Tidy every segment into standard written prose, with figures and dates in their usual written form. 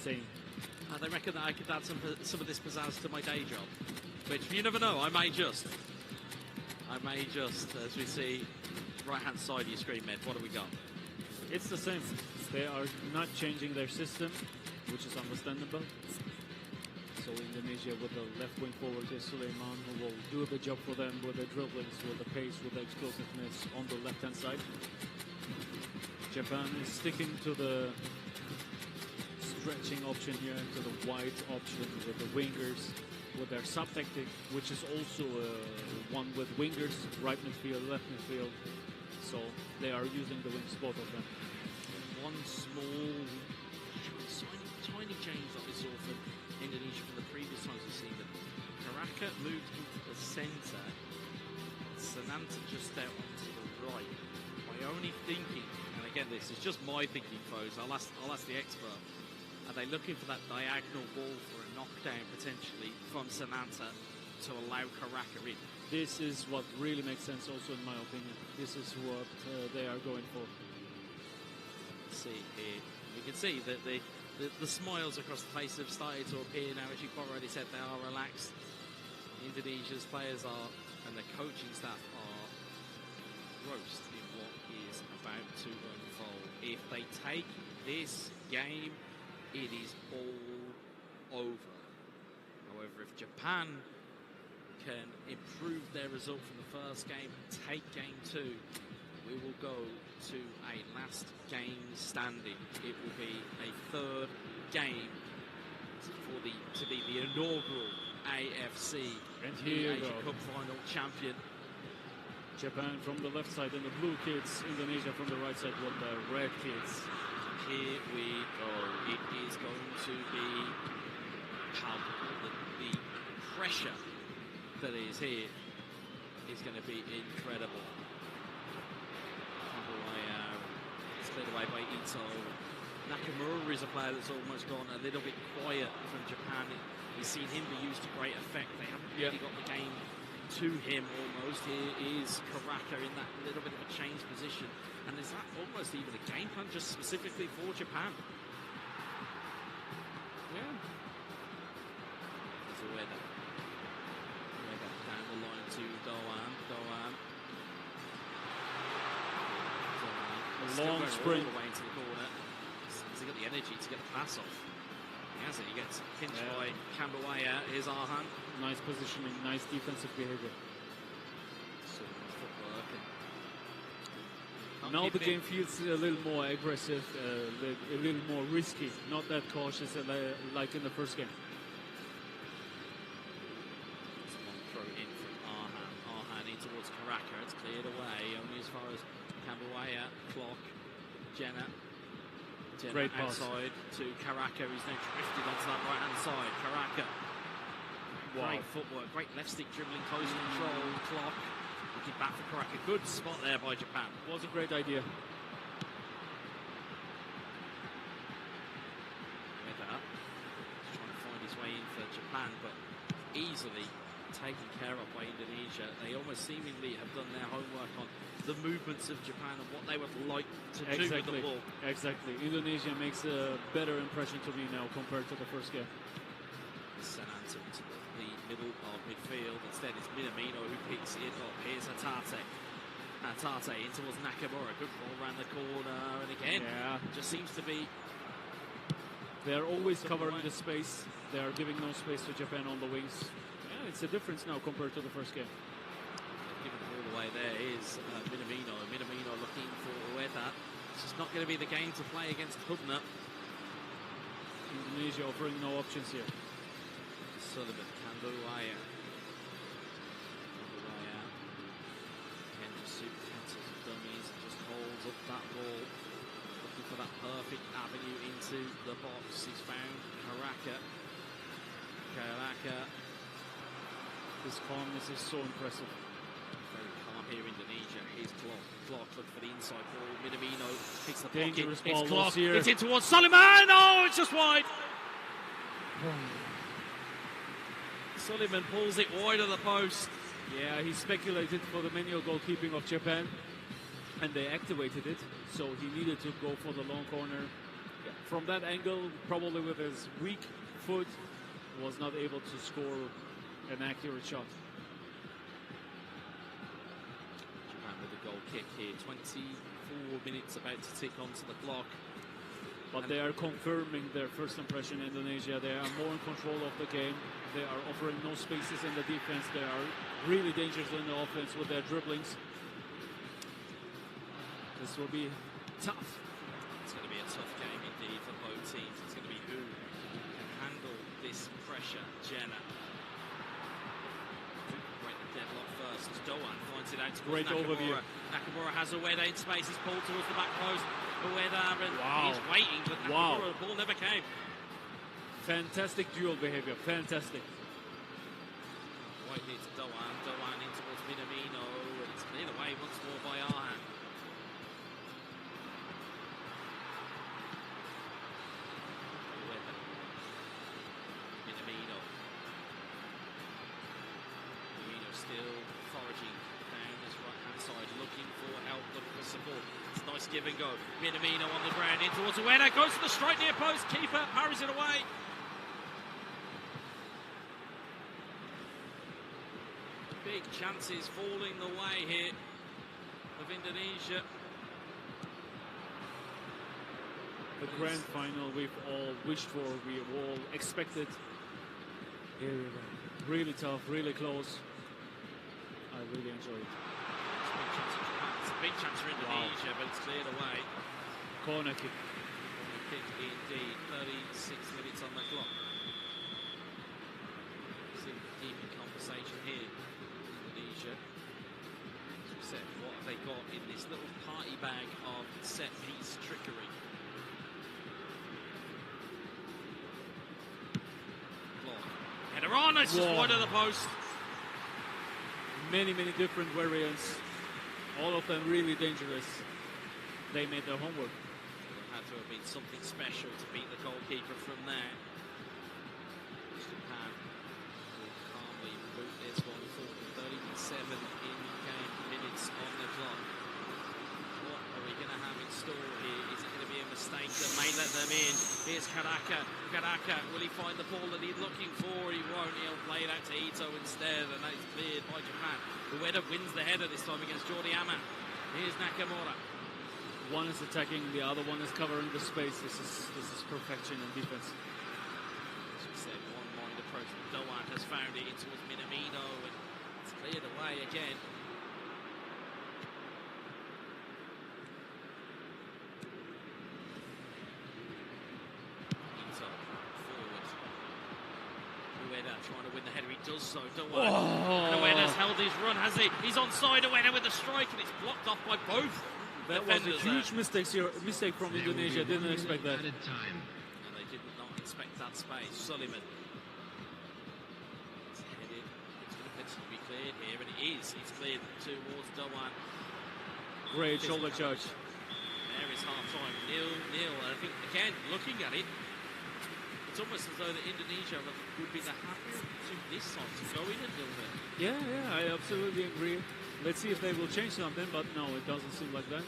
saying. They reckon that I could add some of this pizzazz to my day job, which you never know, I may just, as we see right-hand side of your screen, Med, what do we got? It's the same. They are not changing their system, which is understandable. So Indonesia with the left wing forward is Suleiman, who will do the job for them with the dribblings, with the pace, with the explosiveness on the left-hand side. Japan is sticking to the stretching option here, to the wide option with the wingers, with their sub-tactic, which is also one with wingers, right midfield, left midfield. So they are using the wings, both of them. One small, tiny change that we saw from Indonesia from the previous times we've seen them. Karaka moved into the centre, Sananta just out onto the right. My only thinking, and again this is just my thinking, folks, I'll ask the expert, are they looking for that diagonal ball for a knockdown potentially from Sananta to allow Karaka in? This is what really makes sense also in my opinion. This is what they are going for. See here, you can see that the smiles across the face have started to appear now. As you've already said, they are relaxed. Indonesia's players are, and the coaching staff are roast in what is about to unfold. If they take this game, it is all over. However, if Japan can improve their result from the first game and take game 2, we will go to a last game standing. It will be a third game to be the inaugural AFC eASIAN Cup final champion. Japan from the left side and the blue kids, Indonesia from the right side with the red kids. Here we go. It is going to be palpable. The pressure that is here is going to be incredible. Cleared away by Ito. Nakamura is a player that's almost gone a little bit quiet from Japan. We've seen him be used to great effect. They haven't really got the game to him almost. Here is Karaka in that little bit of a changed position. And is that almost even a game plan just specifically for Japan? Yeah. There's a weather. Down the line to Doan. A long sprint all the way into the corner. Has he got the energy to get the pass off? He has it. He gets pinched by Kambawaya. Here's Arhan. Nice positioning, nice defensive behavior. Footwork. Now the game feels a little more aggressive, a little more risky, not that cautious like in the first game. One throw in from Arhan. Arhan in towards Karaka. It's cleared away only as far as Kambawaya, Clock, Jenna great pass. Outside to Karaka, who's now drifted onto that right-hand side. Karaka, great footwork, great left stick dribbling, close control. Clock, looking back for Karaka. Good spot there by Japan. Was a great idea. With that, just trying to find his way in for Japan, but easily taken care of by Indonesia. They almost seemingly have done their homework on the movements of Japan and what they would like to do with the ball. Exactly. Indonesia makes a better impression to me now compared to the first game. Sananta into the middle of midfield. Instead, it's Minamino who picks it up. Here's Hatate. Hatate in towards Nakamura. Good ball around the corner. And again, just seems to be... They're always covering the space. They are giving no space to Japan on the wings. It's a difference now compared to the first game. Giving it all the way there is Minamino. Minamino looking for Ueda. This is not going to be the game to play against Hubner. Indonesia offering no options here. Sullivan, Kambawaya. Again, just super cancels of dummies. Just holds up that ball. Looking for that perfect avenue into the box. He's found Karaka. This calmness is so impressive. Very calm here, Indonesia. Here's Clock. Clock looking for the inside ball. Minamino picks the Dangerous pocket. ball It's Clock. here. It's in towards Suleiman. Oh, it's just wide. Suleiman pulls it wide of the post. Yeah, he speculated for the manual goalkeeping of Japan, and they activated it. So he needed to go for the long corner. from that angle, probably with his weak foot, was not able to score an accurate shot. Japan with the goal kick here. 24 minutes about to tick onto the clock. But they are confirming their first impression, Indonesia. They are more in control of the game. They are offering no spaces in the defense. They are really dangerous in the offense with their dribblings. This will be tough. It's going to be a tough game indeed for both teams. It's going to be who can handle this pressure. Jenna. Break the deadlock first as Doan finds it out to Great Nakamura. overview. Nakamura has Ueda in space. He's pulled towards the back post. Ueda and he's waiting, but Nakamura, the ball never came. Fantastic duel behavior. Fantastic. White here to Doan. Doan in towards Minamino. And it's cleared away once more by Arhan. Minamino. Minamino still foraging down his right-hand side, looking for help, looking for support. It's a nice give and go. Minamino on the ground, in towards Ueda, goes to the strike near post, keeper parries it away. Big chances falling the way here of Indonesia. The grand final we've all wished for, we all expected. Here we go. Really tough, really close. I really enjoyed it. It's a big chance for Indonesia, but it's cleared away. Corner kick. Corner kick indeed. 36 minutes on the clock. See deep in conversation here. Indonesia. As we said, what have they got in this little party bag of set piece trickery? Header on, it's just wide of the post. Many different variants. All of them really dangerous. They made their homework. It had to have been something special to beat the goalkeeper from there. Japan will calmly boot this one forward. 37 in-game minutes on the clock. What are we going to have in store here? Is it going to be a mistake that may let them in? Here's Karaka. Karaka, will he find the ball that he's looking for? He won't. He'll play it out to Ito instead, and that is cleared by Japan. Ueda wins the header this time against Jordiama. Here's Nakamura. One is attacking, the other one is covering the space. This is perfection in defense. As we said, one-mind approach. Doan has found it in towards Minamino, and it's cleared away again. Trying to win the header, he does so. Doan. And Ueda's held his run, has he? He's onside. Ueda with the strike, and it's blocked off by both. That was a huge mistake from Indonesia. Didn't expect that. And they did not expect that space. Suleiman. It's headed. It's going to potentially be cleared here, and it is. It's cleared towards Doan. Great shoulder charge. There is half time. 0-0. I think again, looking at it, it's almost as though that Indonesia would be the happier team this time to go in and 0-0. Yeah, I absolutely agree. Let's see if they will change something, but no, it doesn't seem like that.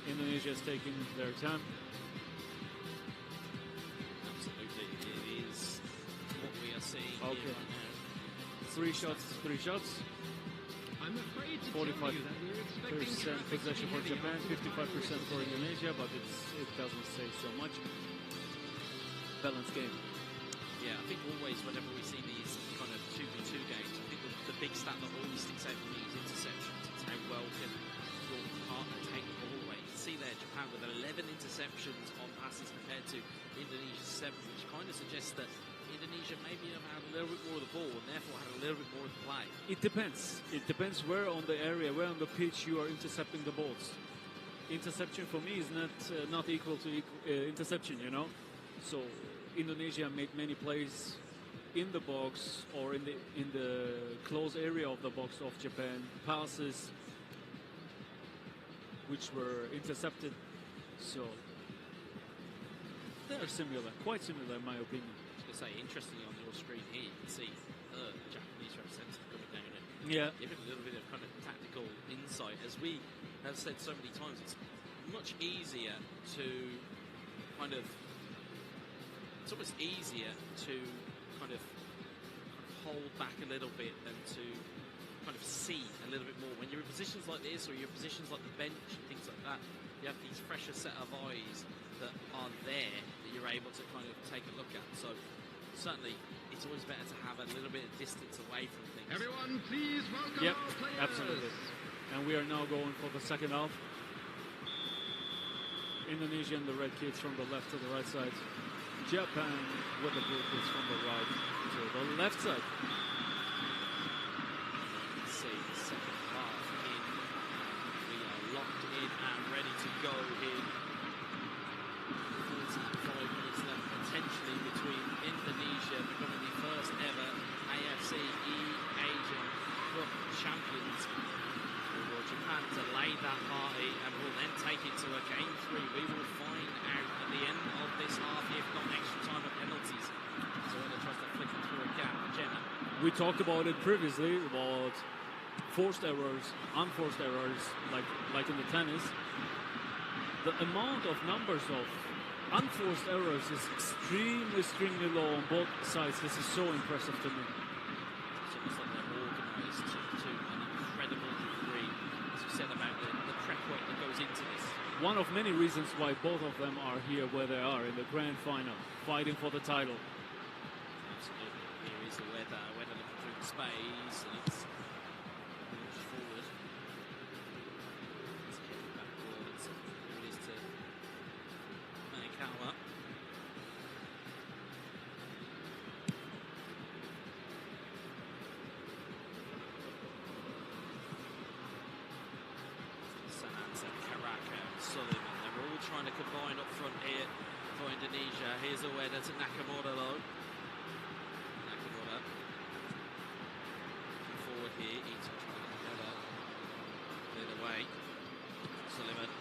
Indonesia is taking their time. Absolutely, it is what we are seeing here right now. Three shots. I'm afraid to 45% tell you that we're expecting possession for Japan, 55% for Indonesia, but it doesn't say so much. Balanced game. Yeah, I think always whenever we see these kind of 2v2 games, I think the big stat that always sticks out for me is interceptions. It's how well can your partner take the ball away. You can see there Japan with 11 interceptions on passes compared to Indonesia's 7, which kind of suggests that Indonesia maybe have had a little bit more of the ball and therefore had a little bit more of the play. It depends. It depends where on the area, where on the pitch you are intercepting the balls. Interception for me is not equal to interception, you know. So Indonesia made many plays in the box or in the close area of the box of Japan, passes which were intercepted. So they're similar, quite similar in my opinion. I was going to say, interestingly on your screen here, you can see the Japanese representative coming down and giving a little bit of kind of tactical insight. As we have said so many times, it's much easier to kind of, it's almost easier to kind of hold back a little bit than to kind of see a little bit more. When you're in positions like this, or you're in positions like the bench and things like that, you have these fresher set of eyes that are there that you're able to kind of take a look at. So certainly it's always better to have a little bit of distance away from things. Everyone, please welcome Yep, our players. absolutely. And we are now going for the second half. Indonesia and the red kids from the left to the right side. Japan with the blue kids from the right to the left side. Let's see, the second half in. We are locked in and ready to go here. 45 minutes left potentially between Indonesia becoming the first ever AFC eASIAN Cup champions. Or Japan delayed that party and will then take it to a game 3. We will find out at the end of this half, if not extra time and penalties. So we're going to try to flick it through a gap. Jenna. We talked about it previously, about forced errors, unforced errors, like in the tennis. The amount of numbers of unforced errors is extremely low on both sides. This is so impressive to me. It's almost like they're organised to an incredible degree, as you said about the prep work that goes into this. One of many reasons why both of them are here where they are in the grand final, fighting for the title. Absolutely. Here is the weather looking through the space, and it's launched forward. It's heading backward. It's it is to Manikawa. Sananta, Karaka, Sullivan. They're all trying to combine up front here for Indonesia. Here's Ueda to Nakamura though. Nakamura. Looking forward here. Ito trying to get up. Cleared away. Sullivan.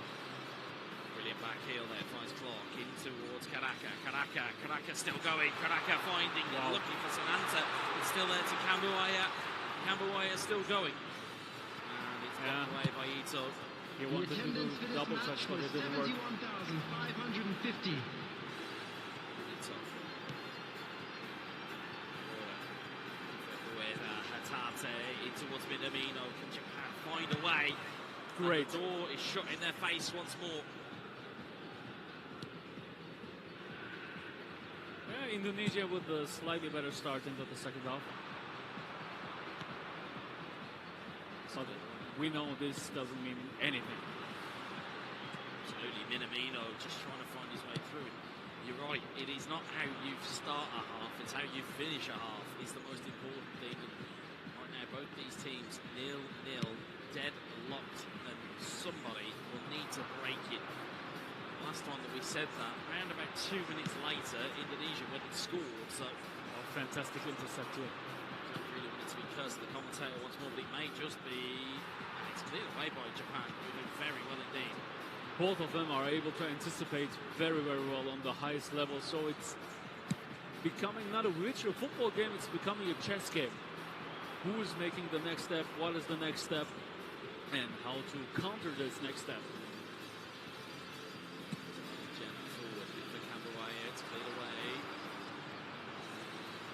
Brilliant back heel there. Finds Clark in towards Karaka. Karaka still going. Karaka finding and looking for Sananta. It's still there to Kambuaya. Kambuaya still going. And it's blocked away by Ito. He The wanted to do attendance for this double match touch, but was it didn't work. 71,550. Ito. Ueda, Hatate, in towards Minamino. Can Japan find a way? Great. And the door is shut in their face once more. Yeah, Indonesia with a slightly better start into the second half. But we know this doesn't mean anything. Absolutely, Minamino just trying to find his way through. You're right, it is not how you start a half, it's how you finish a half is the most important thing. And right now, both these teams 0-0, deadlocked, and somebody will need to break it. Last time that we said that, around about 2 minutes later, Indonesia went and scored, so A fantastic interceptor. I don't really want it to be cursed to the commentator once more, but it may just be. It's cleared away by Japan, who are doing very well indeed. Both of them are able to anticipate very well on the highest level, so it's becoming not a virtual football game, it's becoming a chess game. Who is making the next step, what is the next step, and how to counter this next step. Jenna forward for Kambuaya, it's cleared away.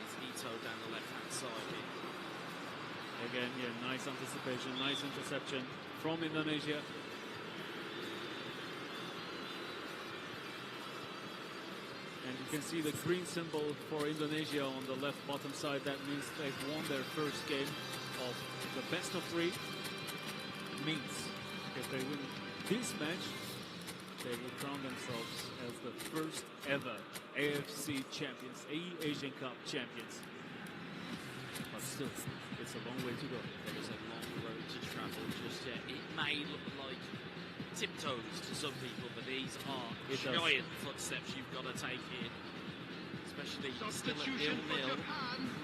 It's Ito down the left-hand side here. Again, yeah, nice anticipation, nice interception from Indonesia. And you can see the green symbol for Indonesia on the left bottom side. That means they've won their first game of the best of 3. Means if they win this match, they will crown themselves as the first ever AFC champions, eASIAN Cup champions. But still, it's a long way to go. There is a long road to travel just yet. It may look like tiptoes to some people, but these are giant footsteps you've got to take here. Especially still at 0-0.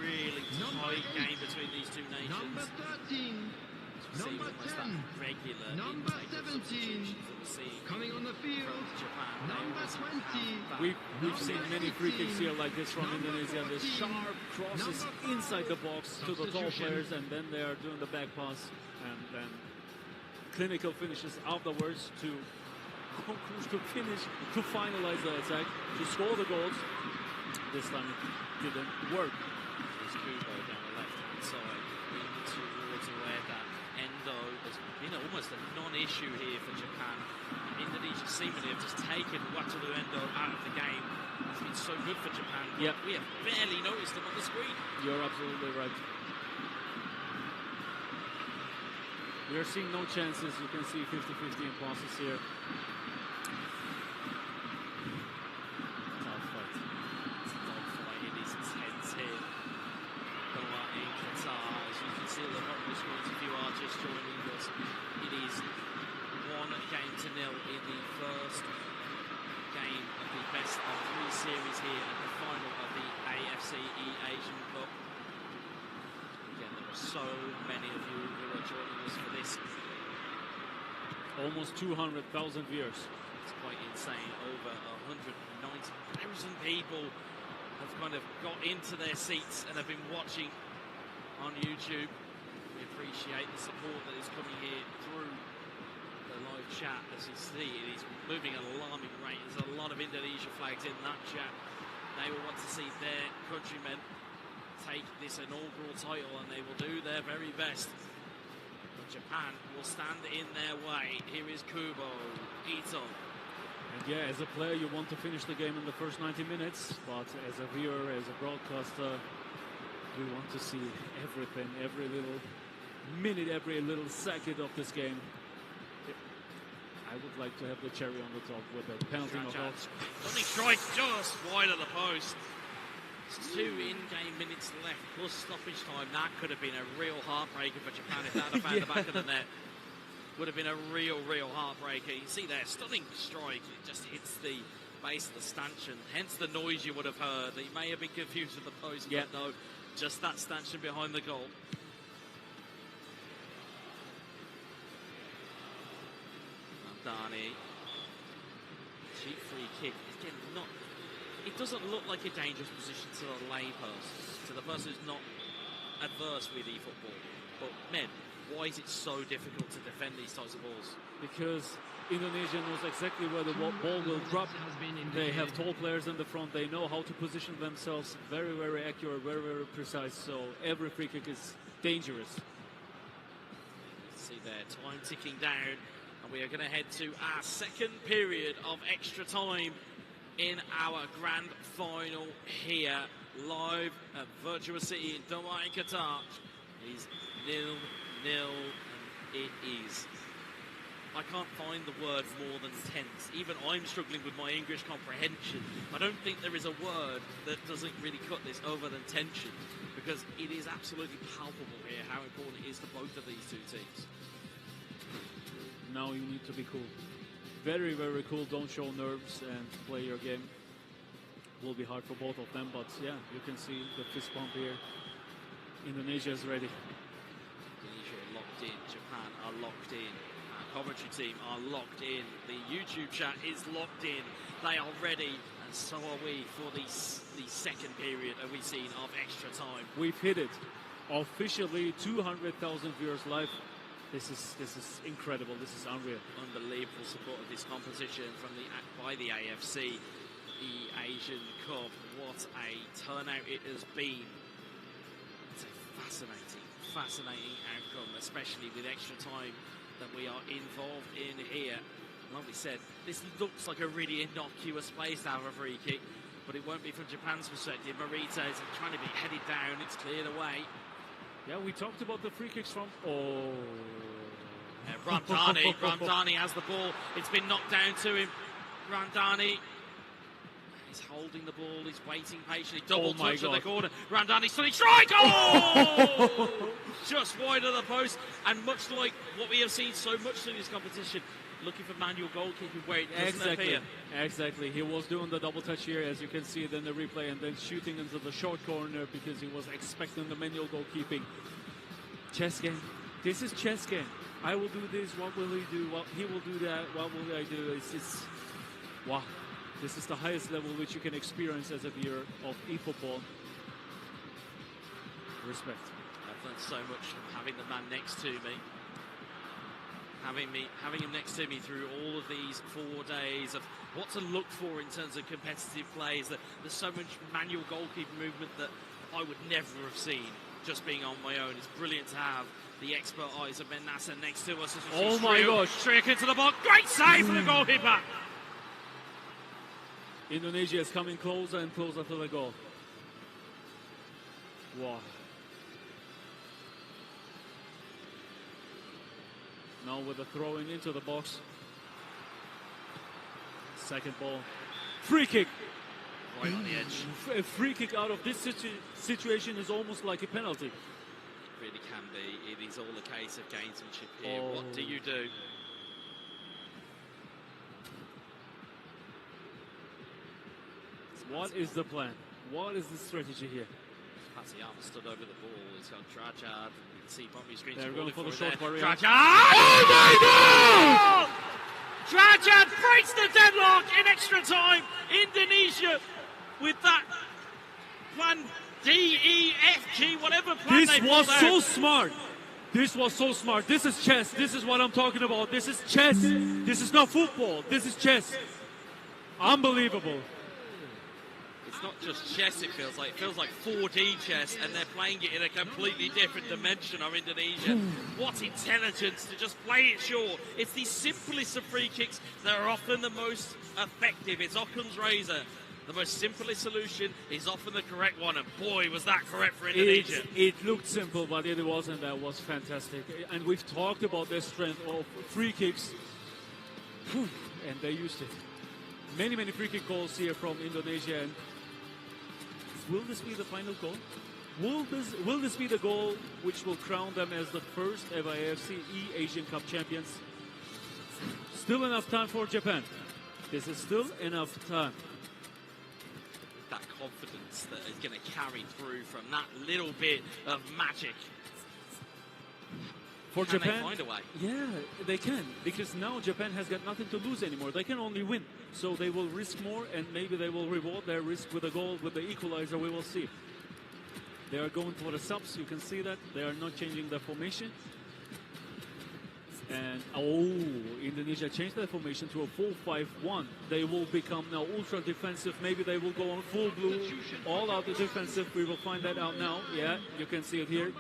Really tight game between these two nations. Number 13, number 10, regular number intake of 17, substitutions that we're seeing coming on the field, from Japan. number 20. We've seen many free kicks here like this from Indonesia. The sharp crosses inside the box to the tall players, and then they are doing the back pass, and then clinical finishes afterwards to Cruz to finish, to finalize the attack, to score the goals. This time it didn't work. There's Kubo down the left-hand side, in towards Ueda. Endo has been almost a non-issue here for Japan. Indonesia seemingly have just taken Wataru Endo out of the game. It's been so good for Japan, but we have barely noticed them on the screen. You're absolutely right. We are seeing no chances. You can see 50-50 in passes here. Tough fight. It's a dogfight. It is intense here. Noah in Qatar, as you can see at the bottom of the screen, if you are just joining us, it is 1-0 in the first game of the best of 3 series here at the final of the AFC eASIAN Cup. Again, there are so many of you who are joining us for this. Almost 200,000 viewers. It's quite insane. Over 190,000 people have kind of got into their seats and have been watching on YouTube. We appreciate the support that is coming here through the live chat. As you see, it is moving at an alarming rate. There's a lot of Indonesia flags in that chat. They will want to see their countrymen take this inaugural title, and they will do their very best. But Japan will stand in their way. Here is Kubo, Ito. And yeah, as a player, you want to finish the game in the first 90 minutes, but as a viewer, as a broadcaster, we want to see everything, every little minute, every little second of this game. I would like to have the cherry on the top with a penalty knockout. Stunning strike just wide of the post. There's 2 in-game minutes left plus stoppage time. That could have been a real heartbreaker for Japan if that had found the back of the net. Would have been a real heartbreaker. You see there, stunning strike. It just hits the base of the stanchion. Hence the noise you would have heard. That you may have been confused with the post, but no, just that stanchion behind the goal. Dani, cheap free kick. Again, not. It doesn't look like a dangerous position to the layperson, to the person who's not adverse with eFootball. But men, why is it so difficult to defend these types of balls? Because Indonesia knows exactly where the ball will drop. They have tall players in the front. They know how to position themselves. Very, very accurate, very, very precise. So every free kick is dangerous. See there, time ticking down. And we are going to head to our second period of extra time in our grand final here, live at Virtua City in Doha in Qatar. It is 0-0, and it is. I can't find the word more than tense. Even I'm struggling with my English comprehension. I don't think there is a word that doesn't really cut this over than tension, because it is absolutely palpable here how important it is to both of these two teams. Now you need to be cool. Very, very cool. Don't show nerves and play your game. Will be hard for both of them, but yeah, you can see the fist bump here. Indonesia is ready. Indonesia are locked in. Japan are locked in. Our commentary team are locked in. The YouTube chat is locked in. They are ready, and so are we for the second period, have we seen, of extra time. We've hit it. Officially 200,000 viewers live. This is incredible. This is unreal. Unbelievable support of this competition by the AFC eASIAN Cup. What a turnout it has been. It's a fascinating outcome, especially with extra time that we are involved in here. Like we said, this looks like a really innocuous place to have a free kick, but it won't be from Japan's perspective. Morita is trying to be headed down. It's cleared away. Yeah, we talked about the free kicks from... Ramdani has the ball. It's been knocked down to him. Ramdani is holding the ball. He's waiting patiently. Double touch in the corner. Ramdani stunning strike. Oh! Just wide of the post. And much like what we have seen so much in this competition, looking for manual goalkeeping where it doesn't appear. Exactly. He was doing the double touch here, as you can see it in the replay, and then shooting into the short corner because he was expecting the manual goalkeeping. Chess game. This is chess game. I will do this. What will he do? What he will do that. What will I do? It's wow. This is the highest level which you can experience as a viewer of eFootball. Respect. I've learned so much from having the man next to me. having him next to me through all of these 4 days of what to look for in terms of competitive plays. That there's so much manual goalkeeper movement that I would never have seen just being on my own. It's brilliant to have the expert eyes of Ben Nasser next to us. As we Oh see my gosh. Strick into the box. Great save for the goalkeeper. Indonesia is coming closer and closer to the goal. Wow. Now with the throwing into the box. Second ball. Free kick. Right on the edge. A free kick out of this situation is almost like a penalty. It really can be. It is all a case of gamesmanship here. Oh. What do you do? What is the plan? What is the strategy here? Patsiyama stood over the ball. He's got Drajad. You can see bottom of your screen. They're going for the short variant. Drajad! Oh my God! Drajad breaks the deadlock in extra time. Indonesia with that plan D, E, F, G, whatever plan This they was pulled so out. smart. This was so smart. This is chess. This is what I'm talking about. This is chess. This is not football. This is chess. Unbelievable. It's not just chess, it feels like. It feels like 4D chess, and they're playing it in a completely different dimension of Indonesia. What intelligence to just play it short. It's the simplest of free kicks that are often the most effective. It's Occam's razor. The most simplest solution is often the correct one, and boy, was that correct for Indonesia. It looked simple, but it wasn't. That was fantastic. And we've talked about their strength of free kicks, and they used it. Many free kick goals here from Indonesia. And will this be the final goal? Will this be the goal which will crown them as the first ever AFC eASIAN Cup champions? Still enough time for Japan. This is still enough time. That confidence that is going to carry through from that little bit of magic. For Can Japan, they find a way? Yeah, they can, because now Japan has got nothing to lose anymore. They can only win, so they will risk more, and maybe they will reward their risk with a goal, with the equalizer. We will see. They are going for the subs. You can see that they are not changing their formation. And Indonesia changed their formation to a 4-5-1. They will become now ultra defensive. Maybe they will go on full blue, all out defensive. We will find that out now. Yeah, you can see it here.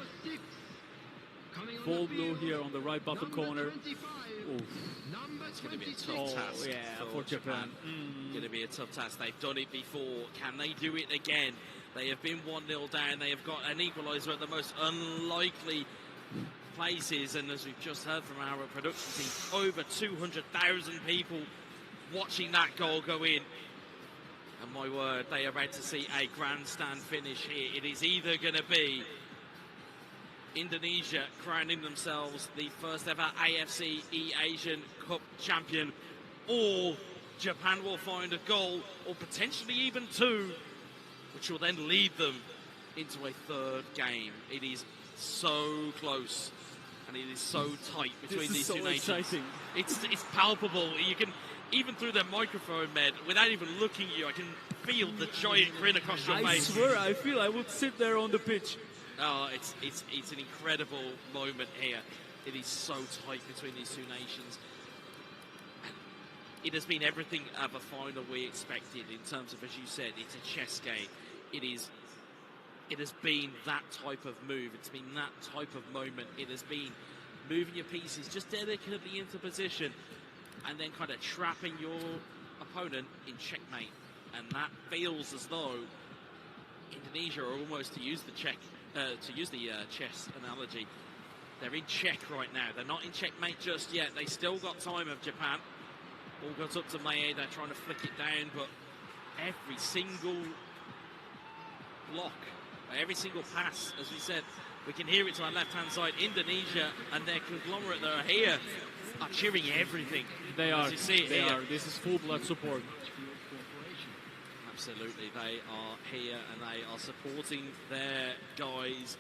Full blue here on the right bottom corner. It's going to be a tough task for Japan. Going to be a tough task. They've done it before. Can they do it again? They have been 1-0 down. They have got an equaliser at the most unlikely places, and as we've just heard from our production team, over 200,000 people watching that goal go in. And my word, they are about to see a grandstand finish here. It is either going to be Indonesia crowning themselves the first ever AFC eASIAN Cup champion, or Japan will find a goal, or potentially even two, which will then lead them into a third game. It is so close, and it is so tight between these two nations. Exciting. It's palpable. You can, even through the microphone, Med, without even looking at you, I can feel the giant grin across your I face. swear, I feel I would sit there on the pitch. Oh, it's an incredible moment here. It is so tight between these two nations. It has been everything of a final we expected in terms of, as you said, it's a chess game. It has been that type of move. It's been that type of moment. It has been moving your pieces just delicately into position and then kind of trapping your opponent in checkmate. And that feels as though Indonesia are almost, to use the chess analogy, they're in check right now. They're not in checkmate just yet. They still got time of Japan. All goes up to Maeda, trying to flick it down, but every single block, every single pass, as we said, we can hear it to our left-hand side. Indonesia and their conglomerate that are here are cheering everything. They are. As you see it They here. are. This is full-blood support. Absolutely, they are here and they are supporting their guys.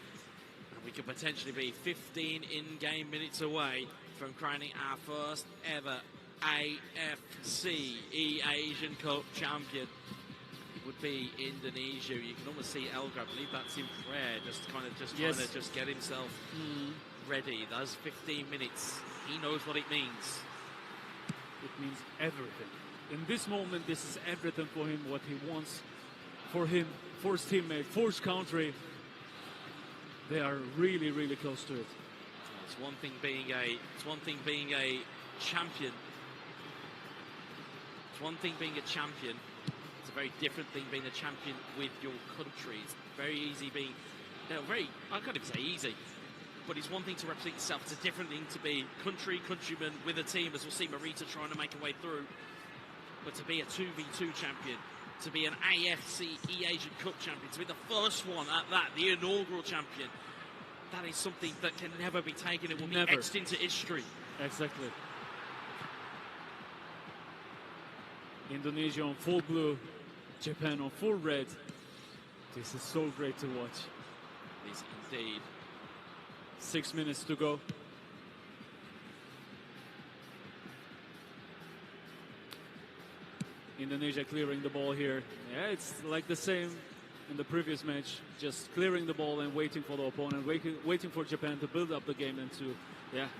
And we could potentially be 15 in-game minutes away from crowning our first ever AFC eASIAN Cup champion. It would be Indonesia. You can almost see Elga, I believe that's in prayer, just trying to get himself ready. Those 15 minutes, he knows what it means. It means everything. In this moment, this is everything for him, what he wants for him, for his teammate, for his country. They are really, really close to it. It's one thing being a champion. It's one thing being a champion. It's a very different thing being a champion with your country. It's very easy being, I can't even say easy, but it's one thing to represent yourself. It's a different thing to be countryman with a team, as we'll see Marita trying to make her way through. But to be a 2v2 champion, to be an AFC eASIAN Cup champion, to be the first one at that, the inaugural champion, that is something that can never be taken. It will be etched into history. Exactly. Indonesia on full blue, Japan on full red. This is so great to watch. It is indeed. 6 minutes to go. Indonesia clearing the ball here. Yeah, it's like the same in the previous match, just clearing the ball and waiting for the opponent, waiting for Japan to build up the game and to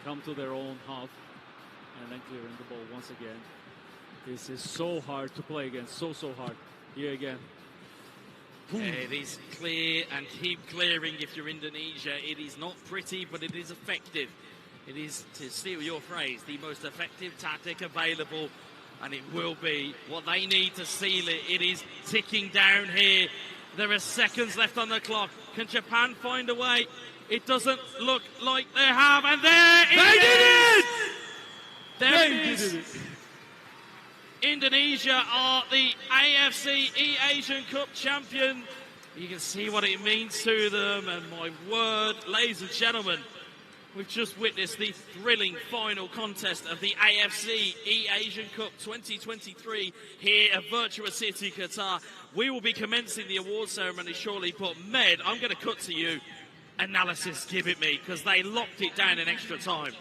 come to their own half, and then clearing the ball once again. This is so hard to play against, so hard. Here again. It is clear and keep clearing if you're Indonesia. It is not pretty, but it is effective. It is, to steal your phrase, the most effective tactic available, and it will be what they need to seal it. It is ticking down here. There are seconds left on the clock. Can Japan find a way? It doesn't look like they have, and there it is! There it is! Indonesia are the AFC eASIAN Cup champion. You can see what it means to them, and my word, ladies and gentlemen, we've just witnessed the thrilling final contest of the AFC eASIAN Cup 2023 here at Virtua City, Qatar. We will be commencing the award ceremony shortly, but Med, I'm going to cut to you. Analysis, give it me, because they locked it down in extra time.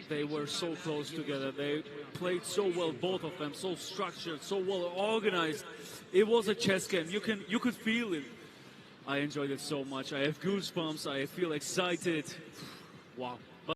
They were so close together. They played so well, both of them, so structured, so well organized. It was a chess game. You could feel it. I enjoyed it so much. I have goosebumps. I feel excited. Wow.